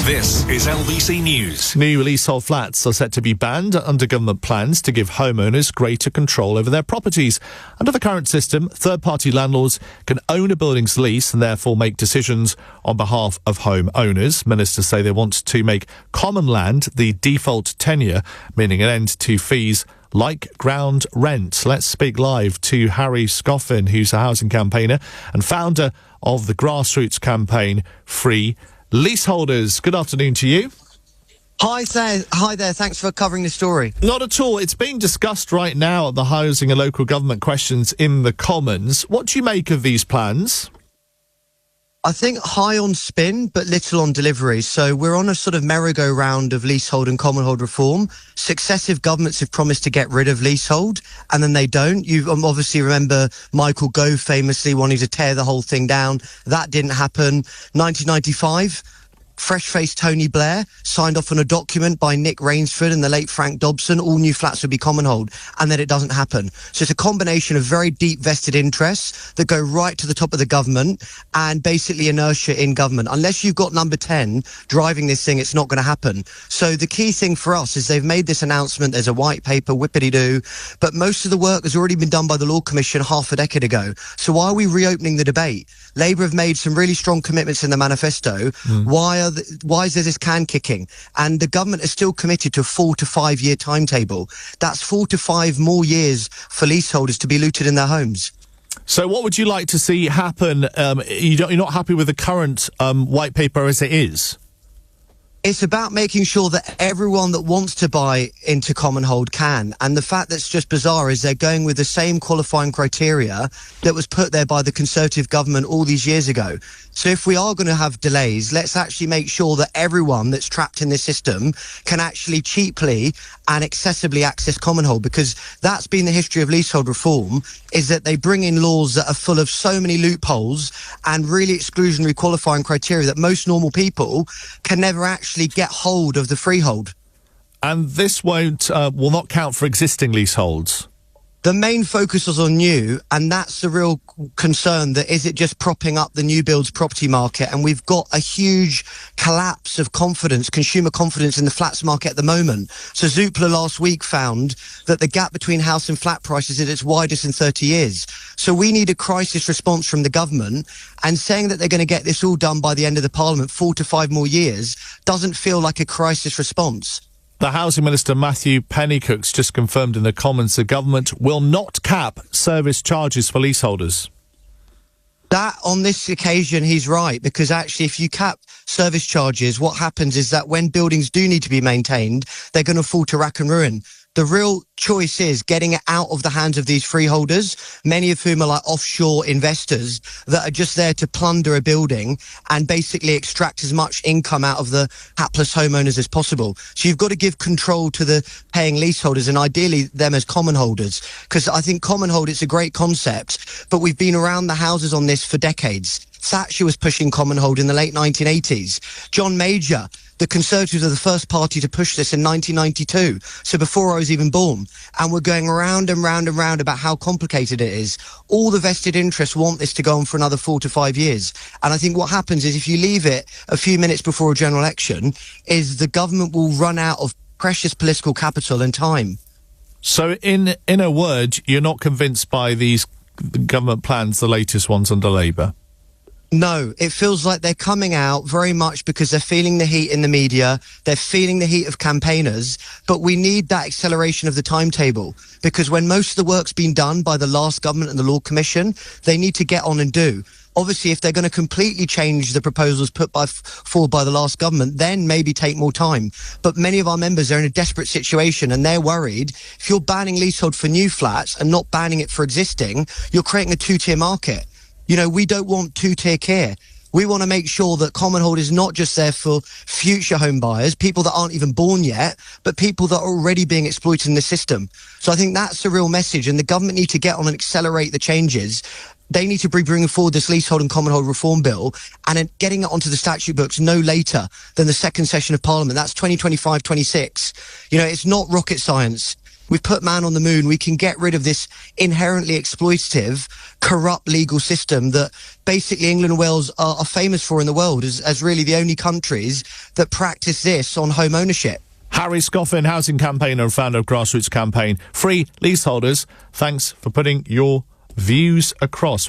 This is LBC News. New leasehold flats are set to be banned under government plans to give homeowners greater control over their properties. Under the current system, third-party landlords can own a building's lease and therefore make decisions on behalf of homeowners. Ministers say they want to make common land the default tenure, meaning an end to fees like ground rent. Let's speak live to Harry Scoffin, who's a housing campaigner and founder of the grassroots campaign Free Leaseholders. Good afternoon to you. Hi there. Thanks for covering the story. Not at all. It's being discussed right now at the Housing and Local Government Questions in the Commons. What do you make of these plans? I think high on spin, but little on delivery. So we're on a sort of merry-go-round of leasehold and commonhold reform. Successive governments have promised to get rid of leasehold, and then they don't. You obviously remember Michael Gove famously wanting to tear the whole thing down. That didn't happen. 1995... fresh-faced Tony Blair signed off on a document by Nick Rainsford and the late Frank Dobson, all new flats would be commonhold, and then it doesn't happen. So it's a combination of very deep vested interests that go right to the top of the government and basically inertia in government. Unless you've got number 10 driving this thing, it's not going to happen. So the key thing for us is they've made this announcement, there's a white paper, whippity-doo, but most of the work has already been done by the Law Commission half a decade ago. So why are we reopening the debate? Labour have made some really strong commitments in the manifesto. Why is there this can kicking? And the government is still committed to a 4 to 5 year timetable. That's 4 to 5 more years for leaseholders to be looted in their homes. So what would you like to see happen? You're not happy with the current white paper as it is? It's about making sure that everyone that wants to buy into Commonhold can. And the fact that's just bizarre is they're going with the same qualifying criteria that was put there by the Conservative government all these years ago. So if we are going to have delays, let's actually make sure that everyone that's trapped in this system can actually cheaply and accessibly access Commonhold, because that's been the history of leasehold reform, is that they bring in laws that are full of so many loopholes and really exclusionary qualifying criteria that most normal people can never actually get hold of the freehold. And this will not count for existing leaseholds? The main focus was on new, and that's the real concern, that is it just propping up the new builds property market? And we've got a huge collapse of confidence, consumer confidence in the flats market at the moment. So Zoopla last week found that the gap between house and flat prices is its widest in 30 years. So we need a crisis response from the government, and saying that they're going to get this all done by the end of the Parliament, 4 to 5 more years, doesn't feel like a crisis response. The Housing Minister Matthew Pennycook's just confirmed in the Commons the government will not cap service charges for leaseholders. That, on this occasion, he's right, because actually if you cap service charges, what happens is that when buildings do need to be maintained, they're going to fall to rack and ruin. The real choice is getting it out of the hands of these freeholders, many of whom are like offshore investors that are just there to plunder a building and basically extract as much income out of the hapless homeowners as possible. So you've got to give control to the paying leaseholders, and ideally them as common holders, because I think commonhold, it's a great concept, but we've been around the houses on this for decades. Thatcher was pushing commonhold in the late 1980s. John Major, the Conservatives are the first party to push this in 1992, so before I was even born. And we're going round and round and round about how complicated it is. All the vested interests want this to go on for another 4 to 5 years. And I think what happens is if you leave it a few minutes before a general election, is the government will run out of precious political capital and time. So in a word, you're not convinced by these government plans, the latest ones under Labour? No, it feels like they're coming out very much because they're feeling the heat in the media, they're feeling the heat of campaigners, but we need that acceleration of the timetable, because when most of the work's been done by the last government and the Law Commission, they need to get on and do. Obviously, if they're going to completely change the proposals put forward by the last government, then maybe take more time. But many of our members are in a desperate situation, and they're worried. If you're banning leasehold for new flats and not banning it for existing, you're creating a two-tier market. You know, we don't want two-tier care. We want to make sure that Commonhold is not just there for future home buyers, people that aren't even born yet, but people that are already being exploited in the system. So I think that's the real message, and the government need to get on and accelerate the changes. They need to be bringing forward this leasehold and Commonhold reform bill and getting it onto the statute books no later than the second session of Parliament. That's 2025-26. You know, it's not rocket science. We've put man on the moon. We can get rid of this inherently exploitative, corrupt legal system that basically England and Wales are famous for in the world as really the only countries that practice this on home ownership. Harry Scoffin, housing campaigner and founder of grassroots campaign Free Leaseholders. Thanks for putting your views across.